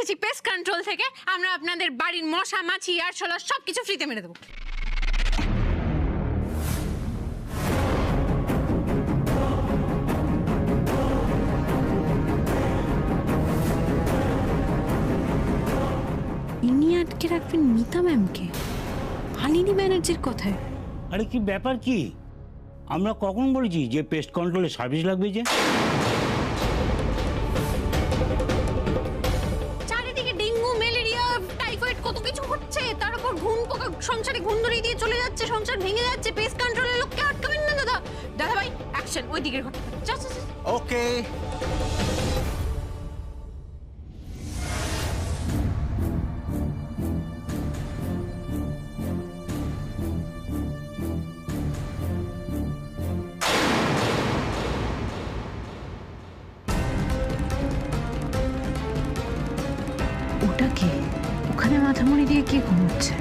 এসেছি paste control থেকে। আমরা আপনাদের বাড়ির মশা মাছি আরশোলা সবকিছু ফ্রিতে মেরে দেবো। ইনি আটকে রাখবেন মিতা ম্যামকে মালিনী ব্যানার্জির কথায়? আরে কি ব্যাপার কি? আমরা কখন বলেছি যে পেস্ট কন্ট্রোলে সার্ভিস লাগবে? যে চারিদিকে ডেঙ্গু ম্যালেরিয়া টাইফয়েড কত কিছু হচ্ছে, তার উপর ঘুম পোকা সংসারে ঘুম ধরিয়ে দিয়ে চলে যাচ্ছে, সংসার ভেঙে যাচ্ছে। পেস্ট কন্ট্রোলের লোককে আটকাবেন না দাদা। দাদা ভাই অ্যাকশন, ওই দিকের ঘটনা। ওকে ওটা কি? ওখানে মাথা মুড়ি দিয়ে কি ঘুমোচ্ছে?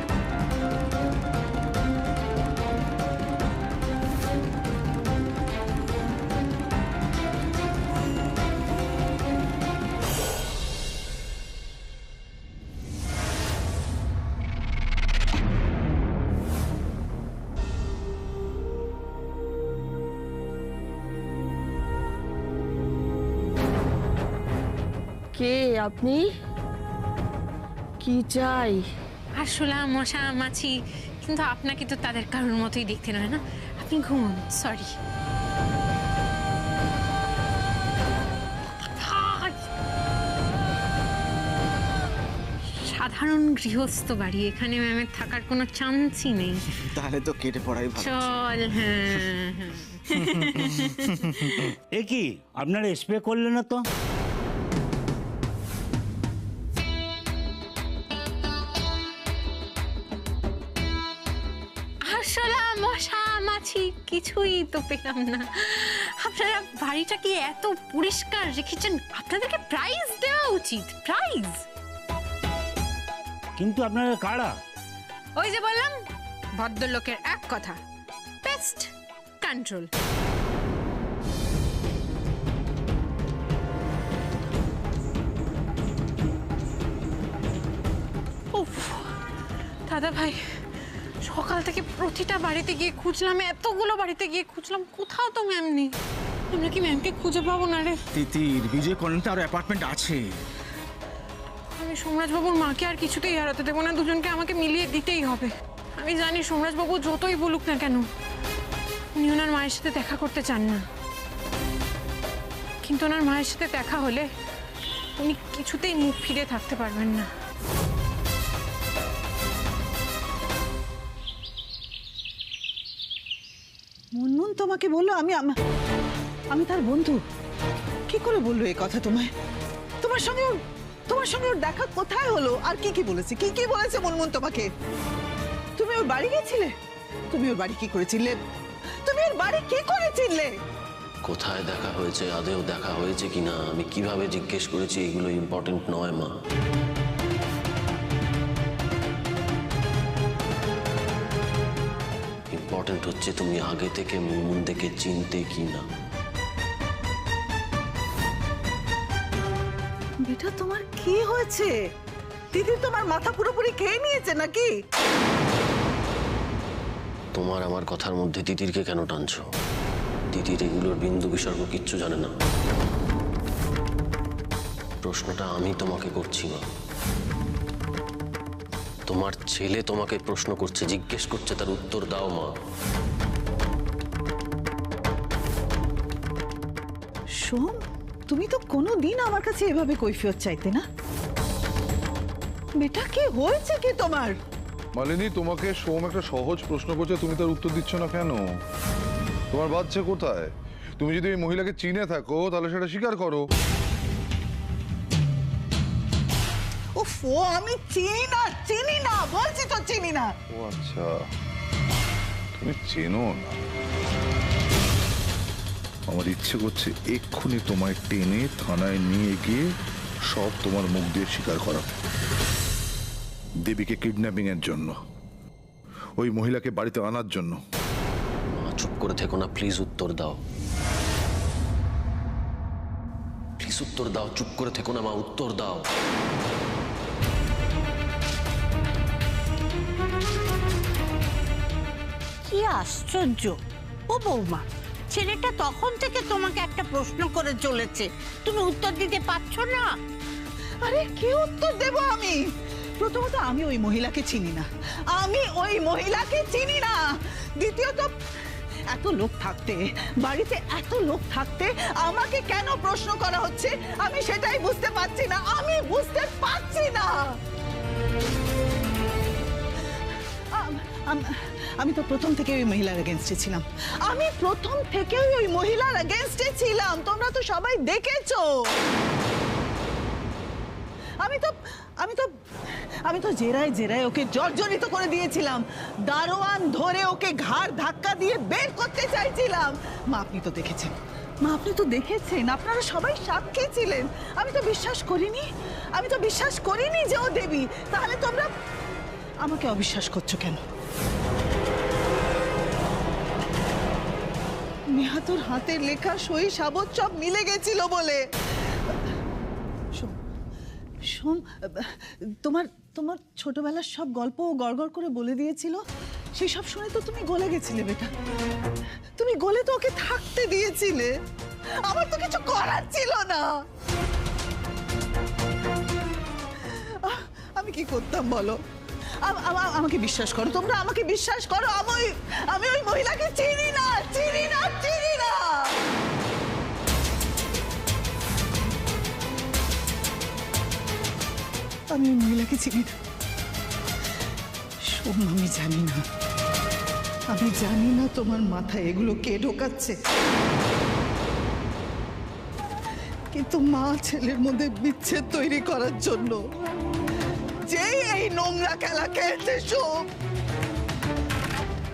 কে আপনি? কি চাই? আরশোলা মশা মাছি, কিন্তু আপনাকে তো তাদের কারোর মতোই দেখতে নয় না। আপনি ঘুমুন। সরি। সাধারণ গৃহস্থ বাড়ি, এখানে ম্যামের থাকার কোনো চান্সই নেই। তাহলে তো কেটে পড়াই ভালো। চল। হ্যাঁ এ কি আপনারা স্প্রে করলেন না তো? আরশোলা মশা মাছি কিছুই তো পেলাম না। আপনারা বাড়িটা কি এত পরিষ্কার রেখেছেন? আপনাদেরকে প্রাইজ দেওয়া উচিত। প্রাইজ। কিন্তু আপনারা কারা? ওই যে বললাম, ভদ্রলোকের এক কথা, পেস্ট কন্ট্রোল। উফ দাদা ভাই, সকাল থেকে প্রতিটা বাড়িতে গিয়ে খুঁজলাম, এতগুলো বাড়িতে গিয়ে খুঁজলাম, কোথাও তো ম্যাম নেই। আমরা কি ম্যামকে খুঁজে পাবো না রে? তিতির, বিজয় কলোনিতে আরো অ্যাপার্টমেন্ট আছে। আমি সোমরাজবাবুর মাকে আর কিছুতেই হারাতে দেবো না। দুজনকে আমাকে মিলিয়ে দিতেই হবে। আমি জানি সোমরাজবাবু যতই বলুক না কেন, উনি ওনার মায়ের সাথে দেখা করতে চান না। কিন্তু ওনার মায়ের সাথে দেখা হলে উনি কিছুতেই মুখ ফিরে থাকতে পারবেন না। মুনমুন তোমাকে বললো আমি তার বন্ধু? কি করে বললো এই কথা তোমায়? তোমার সঙ্গে ওর দেখা কোথায় হলো? আর কি বলেছে? কি বলেছে মুনমুন তোমাকে? তুমি ওর বাড়ি গেছিলে? তুমি ওর বাড়ি কি করেছিলে? কোথায় দেখা হয়েছে, আদেও দেখা হয়েছে কিনা আমি কিভাবে জিজ্ঞেস করেছি এগুলো ইম্পর্টেন্ট নয় মা। ইম্পর্টেন্ট হচ্ছে তুমি আগে থেকে মুনমুন দেখে চিনতে কিনা। বেটা তোমার কি হয়েছে? দিদি তোমার মাথা পুরোপুরি খেয়ে নিয়েছে নাকি? তোমার আমার কথার মধ্যে দিদিরকে কেন টানছো? দিদির এগুলোর বিন্দু বিসর্গ কিচ্ছু জানে না। প্রশ্নটা আমি তোমাকে করছি না, তোমার ছেলে তোমাকে প্রশ্ন করছে, জিজ্ঞেস করছে, তার উত্তর দাও মা। সোম, তুমি তো কোনোদিন আমার কাছে এভাবে কৈফিয়ত চাইতে না। বেটা কি হয়েছে কি তোমার? মালিনী, তোমাকে সোম একটা সহজ প্রশ্ন করছে, তুমি তার উত্তর দিচ্ছ না কেন? তোমার বাচ্চা কোথায়? তুমি যদি এই মহিলাকে চিনে থাকো তাহলে সেটা স্বীকার করো। উফ, আমি চিনি না বলছি তো, চিনি না। ও আচ্ছা, তুমি চেনো না। আমার ইচ্ছে করছে এক্ষুনি তোমায় টেনে থানায় নিয়ে গিয়ে সব তোমার মুখ দিয়ে স্বীকার করা। দেবীকে কিডন্যাপিং এর জন্য, ওই মহিলাকে বাড়িতে আনার জন্য। চুপ করে থেকো না প্লিজ, উত্তর দাও প্লিজ, উত্তর দাও। চুপ করে থেকো না মা, উত্তর দাও। কি আশ্চর্য! ও বৌমা, ছেলেটা তখন থেকে তোমাকে একটা প্রশ্ন করে চলেছে, তুমি উত্তর দিতে পারছো না। আরে কি উত্তর দেব আমি? প্রথমত আমি ওই মহিলাকে চিনি না, আমি ওই মহিলাকে চিনি না। দ্বিতীয়ত এত লোক থাকতে, বাড়িতে এত লোক থাকতে আমাকে কেন প্রশ্ন করা হচ্ছে আমি সেটাই বুঝতে পারছি না, আমি বুঝতে পারছি না। আমি তো প্রথম থেকে ওই মহিলার এগেনস্টে ছিলাম, আমি প্রথম থেকে ওই মহিলার এগেনস্টে ছিলাম, তোমরা তো সবাই দেখেছো। আমি তো জেরায় জেরায় ওকে জর্জরিত করে দিয়েছিলাম, দারোয়ান ধরে ওকে ঘাড় ধাক্কা দিয়ে বের করতে চাইছিলাম। মা আপনি তো দেখেছেন, মা আপনি তো দেখেছেন, আপনারা সবাই সাক্ষী ছিলেন। আমি তো বিশ্বাস করিনি যে ও দেবী। তাহলে তোমরা আমাকে অবিশ্বাস করছো কেন? নেহাতুর হাতের লেখা সই সাবত সব মিলে গেছিল বলে। শোন, তোমার ছোটবেলার সব গল্প গড়গড় করে বলে দিয়েছিল, সেই সব শুনে তো তুমি গলে গেছিলে বেটা। তুমি গলে তো ওকে থাকতে দিয়েছিলে, আমার তো কিছু করার ছিল না। আমি কি করতাম বলো? আমাকে বিশ্বাস করো, তোমরা আমাকে বিশ্বাস করো, আমি ওই মহিলাকে চিনি না। আমি ওই মহিলাকে চিনি না। শোন, আমি জানি না তোমার মাথায় এগুলো কে ঢোকাচ্ছে, কিন্তু মা ছেলের মধ্যে বিচ্ছেদ তৈরি করার জন্য যে এই নোংরা খেলা খেলছে শোন,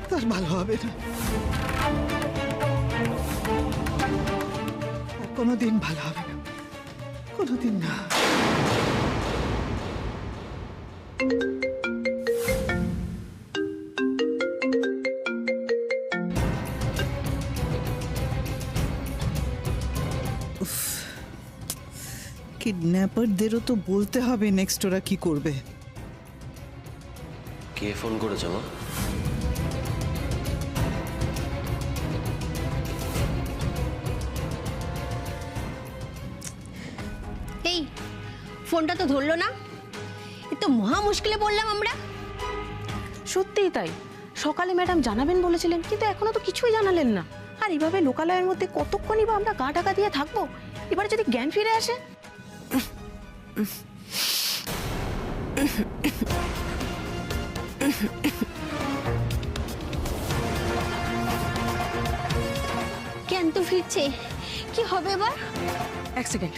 তার ভালো হবে না, আর কোনোদিন ভালো হবে না, কোনোদিন না। কিডন্যাপারদেরও তো বলতে হবে নেক্সট ওরা কি করবে। কে ফোন করেছে মা? এই ফোনটা তো ধরলো না, এ তো মহা মুশকিলে পড়লাম আমরা। সত্যিই তাই, সকালে ম্যাডাম জানাবেন বলেছিলেন, কিন্তু এখনো তো কিছুই জানালেন না। আর এইভাবে লোকালয়ের মধ্যে কতক্ষণই বা আমরা গা ঢাকা দিয়ে থাকবো? এবারে যদি জ্ঞান ফিরে আসে। জ্ঞান তো ফিরছে, কি হবে এবার? এক সেকেন্ড।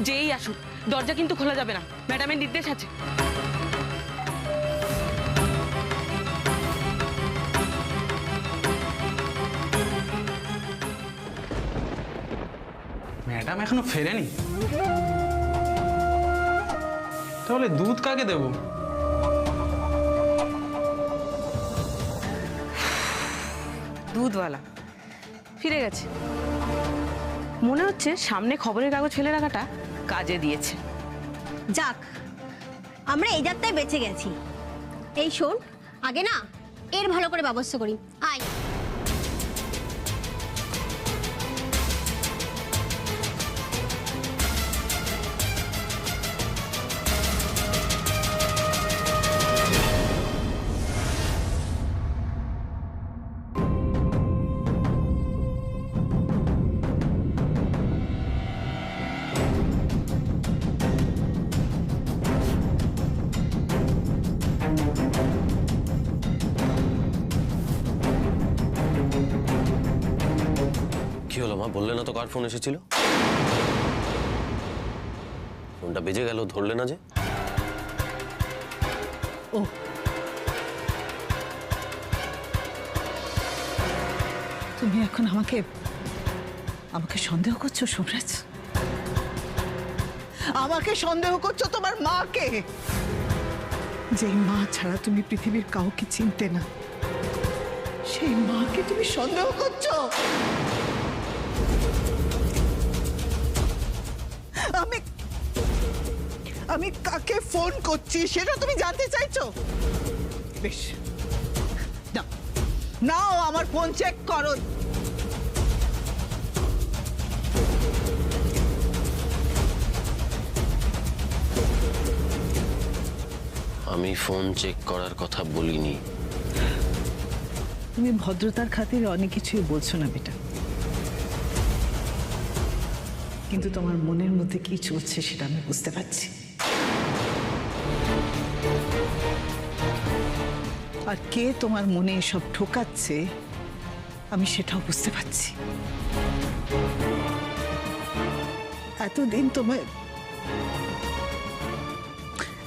যেই আসুক দরজা কিন্তু খোলা যাবে না, ম্যাডামের নির্দেশ আছে। ম্যাডাম এখনো ফেরেনি, তাহলে দুধ কাকে দেব? দুধওয়ালা ফিরে গেছে। মনে হচ্ছে সামনে খবরের কাগজ ফেলে রাখাটা কাজে দিয়েছে। যাক, আমরা এই যাত্রায় বেঁচে গেছি। এই শোন, আগে না এর ভালো করে ব্যবস্থা করি। আয়। কি হলো মা, বললে না তো কার ফোন এসেছিল? ফোনটা বেজে গেল, ধরলে না যে? ও তুমি এখন আমাকে আমাকে সন্দেহ করছো সোমরাজ? আমাকে সন্দেহ করছো তোমার মাকে, যে মা ছাড়া তুমি পৃথিবীর কাউকে চিনতে না, সেই মাকে তুমি সন্দেহ করছো? আমি আমি কাকে ফোন করছি সেটা তুমি জানতে চাইছো? বেশ, নাও নাও আমার ফোন চেক করো। আমি ফোন চেক করার কথা বলিনি। তুমি ভদ্রতার খাতিরে অনেক কিছুই বলছো না বেটা, কিন্তু তোমার মনের মধ্যে কি চলছে সেটা আমি বুঝতে পারছি। আর কে তোমার মনে এসব ঠোকাচ্ছে আমি সেটাও বুঝতে পারছি।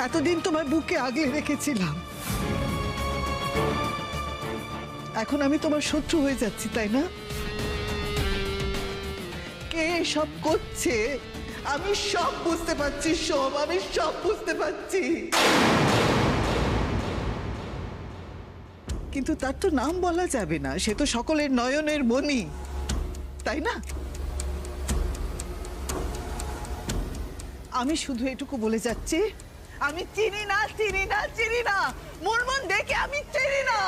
এতদিন তোমার বুকে আগলে রেখেছিলাম, এখন আমি তোমার শত্রু হয়ে যাচ্ছি, তাই না? কে সব করছে আমি সব বুঝতে পারছি সোম, আমি সব বুঝতে পারছি, কিন্তু তার তো নাম বলা যাবে না, সে তো সকলের নয়নের মণি, তাই না? আমি শুধু এটুকু বলে যাচ্ছি, আমি চিনি না চিনি না চিনি না মুনমুন দেখে আমি চিনি না।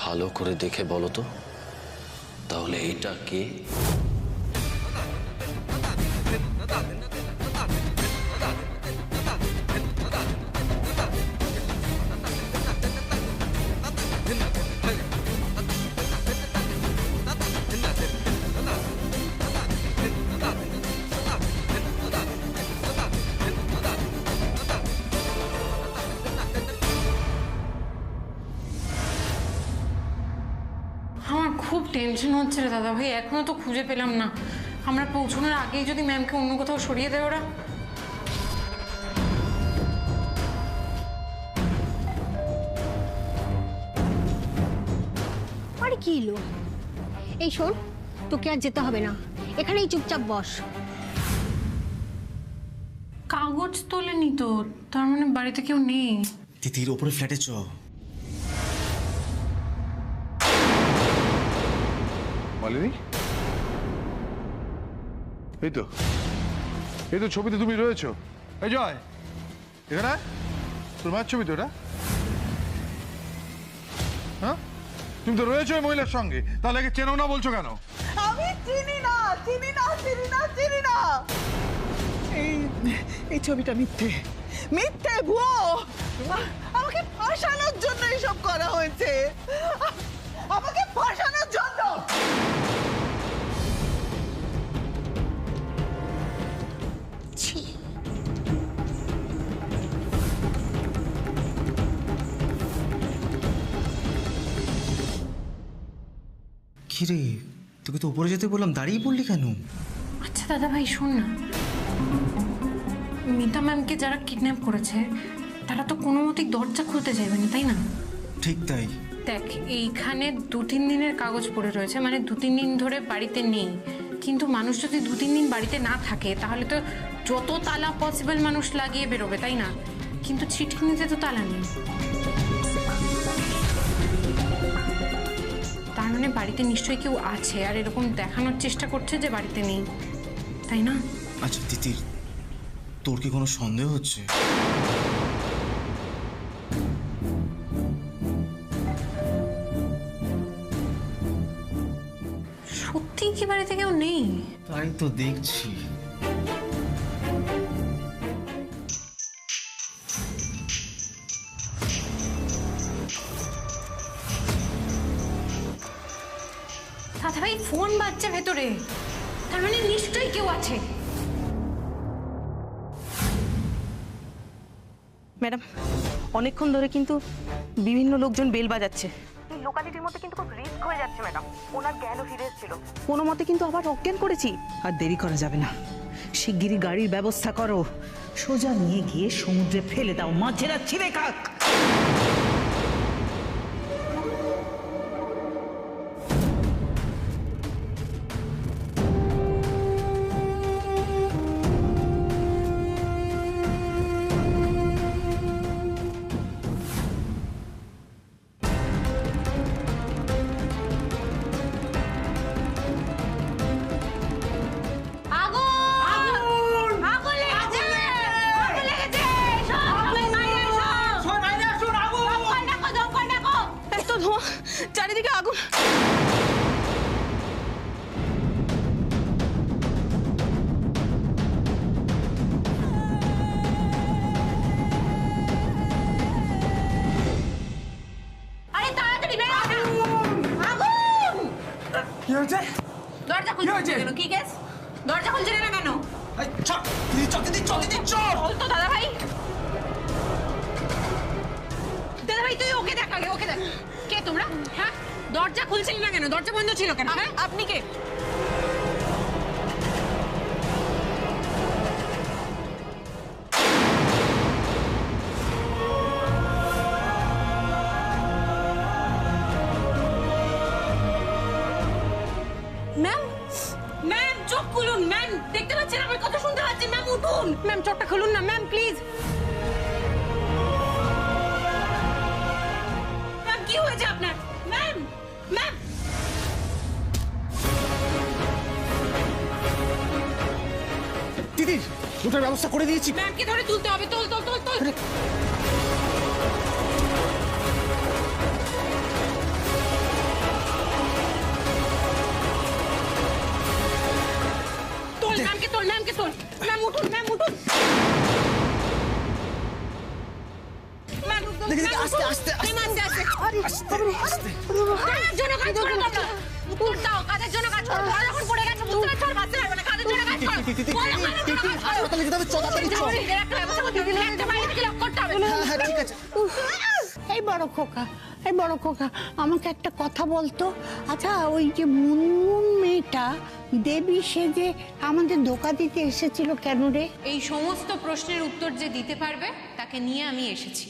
ভালো করে দেখে বলো তো, তাহলে এটা কে? আমার খুব টেনশন হচ্ছে রে দাদা ভাই, এখনো তো খুঁজে পেলাম না। আমরা পৌঁছানোর আগেই যদি ম্যামকে অন্য কোথাও সরিয়ে দেয় ওরা। আরে কি লো, এই শোন, তোকে আর যেতে হবে না, এখানেই চুপচাপ বস। কাগজ তোলেনি তো, তার মানে বাড়িতে কেউ নেই। তিতির ওপরে ফ্ল্যাটে চ। মালিনী, এই তো ছবিতে তুমি রয়েছো। এই জয়, এখানে তোর মায়ের ছবি তো এটা? হ্যাঁ, তুমি তো রয়েছো ওই মহিলার সঙ্গে, তাহলে একে চেনো না বলছো কেন? আমি চিনি না চিনি না চিনি না চিনি না। এই ছবিটা মিথ্যে, মিথ্যে, ভুয়ো। আমাকে ফাঁসানোর জন্য এসব করা হয়েছে, আমাকে ফাঁসানোর জন্য। কিরে, তোকে তো উপরে যেতে বললাম, দাঁড়িয়ে পড়লি কেন? আচ্ছা দাদা ভাই শোন না, মিতা ম্যামকে যারা কিডন্যাপ করেছে তারা তো কোনো মতেই দরজা খুলতে চাইবে না, তাই না? ঠিক তাই। দেখ, এইখানে 2-3 দিনের কাগজ পড়ে রয়েছে, মানে 2-3 দিন ধরে বাড়িতে নেই। কিন্তু মানুষ যদি 2-3 দিন বাড়িতে না থাকে তাহলে তো যত তালা পসিবল মানুষ লাগিয়ে বেরোবে, তাই না? কিন্তু চিঠিনিতে তো তালা নেই, তার মানে বাড়িতে নিশ্চয়ই কেউ আছে, আর এরকম দেখানোর চেষ্টা করছে যে বাড়িতে নেই, তাই না? আচ্ছা তিতির, তোর কি কোনো সন্দেহ হচ্ছে? সত্যি কি বাড়িতে কেউ নেই? তাই তো দেখছি। দাদা ভাই ফোন বাজছে ভেতরে, তার মানে নিশ্চয়ই কেউ আছে। ম্যাডাম, অনেকক্ষণ ধরে কিন্তু বিভিন্ন লোকজন বেল বাজাচ্ছে। এই লোকালিটির মধ্যে কিন্তু খুব রিস্ক হয়ে যাচ্ছে ম্যাডাম। ওনার জ্ঞানও ফিরে এসেছিল, কোনো মতে কিন্তু আবার অজ্ঞান করেছি। আর দেরি করা যাবে না, শিগগিরই গাড়ির ব্যবস্থা করো, সোজা নিয়ে গিয়ে সমুদ্রে ফেলে দাও, মাছেরা ছিঁড়ে খাক। চারিদিকে আগুন। আরে তাড়াতাড়ি বেরো না। কি হয়েছে? দরজা খুলছে কেন? কি কেস? দরজা খুলছে না কেন? চল তো দাদা ভাই। দাদা ভাই তুই ওকে দেখ আগে, ওকে দেখ। কে তোমরা? হ্যাঁ, দরজা খুলছিল না কেন? দরজা বন্ধ ছিল কেন? হ্যাঁ, আপনি কে? ম্যাম, ম্যাম চোখ খুলুন। ম্যাম দেখতে পাচ্ছেন আমার কথা শুনতে পাচ্ছেন? ম্যাম উঠুন। ম্যাম চোখটা খুলুন না ম্যাম, প্লিজ। ম্যাম কি হয়েছে আপনার? ম্যাম, ম্যাম দিদি, দুটোর ব্যবস্থা করে দিয়েছি। ম্যামকে ধরে তুলতে হবে। তোল তোল তোল তোল। তোল ম্যামকে, তোল ম্যামকে, তোল। ম্যাম উঠুন, ম্যাম উঠুন। ম্যাম উঠুন, দেখি, ম্যাম আস্তে, উঠুন। আস্তে, ম্যাম, আস্তে আস্তে। আস্তে। কাদের জন্য কাজ করো তোমরা? উত্তর দাও, কাদের জন্য কাজ করো? তোমরা যখন পড়ে গেছো বুঝতে পারছো আর বাঁচতে পারবে না। কাদের জন্য কাজ করো? বলো, কাদের জন্য কাজ করো? হাসপাতালে যেতে হবে, চল তাড়াতাড়ি চল। এর একটা ব্যবস্থা করতে হবে। একটা বাইরে থেকে লক করতে হবে। হ্যাঁ, ঠিক আছে। এই বড় খোকা, এই বড় খোকা, আমাকে একটা কথা বলতো। আচ্ছা, ওই যে মুনমুন মেয়েটা দেবী সেজে আমাদের ধোকা দিতে এসেছিল কেন রে? এই সমস্ত প্রশ্নের উত্তর যে দিতে পারবে তাকে নিয়ে আমি এসেছি।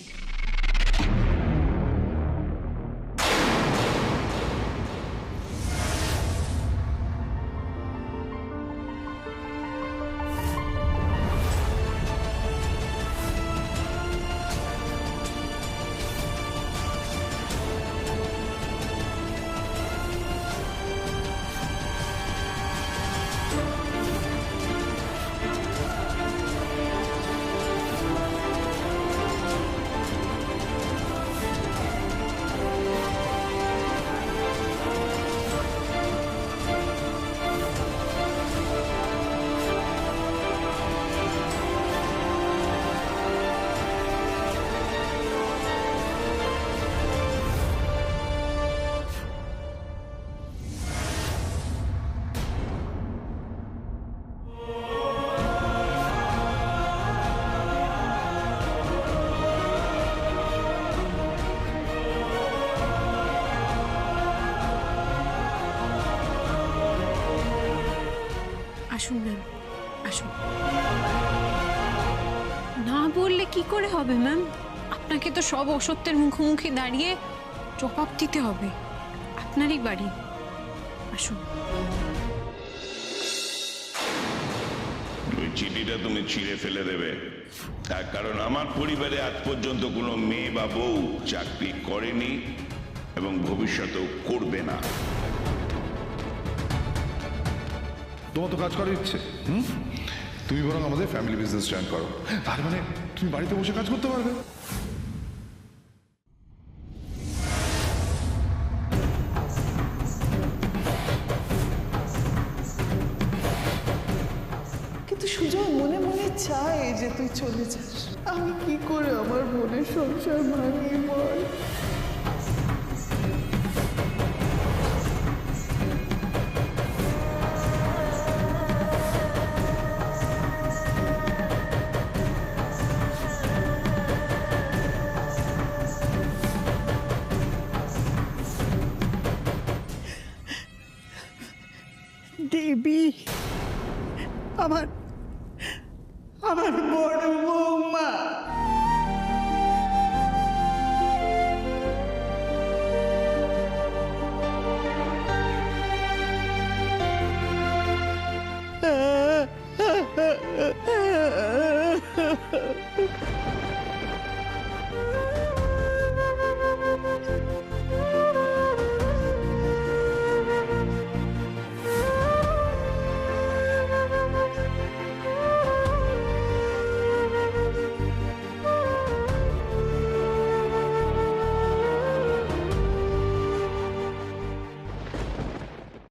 আসুন ম্যাম, আসুন। না বললে কি করে হবে ম্যাম? আপনাকে তো সব অসত্যের মুখোমুখি দাঁড়িয়ে জবাব দিতে হবে। আপনারই বাড়ি, আসুন। ওই চিঠিটা তুমি ছিঁড়ে ফেলে দেবে, তার কারণ আমার পরিবারে আজ পর্যন্ত কোনো মেয়ে বা বউ চাকরি করেনি এবং ভবিষ্যতেও করবে না। তোমার তো কাজ করার ইচ্ছে, তুমি বরং আমাদের ফ্যামিলি বিজনেস জয়েন করো, তার মানে তুমি বাড়িতে বসে কাজ করতে পারবে। কিন্তু সুজয় মনে মনে চায় যে তুই চলে যাস। আমি কি করে আমার বোনের সংসার ভাঙি বল? দেবী, আমার আমার বড় বৌমা।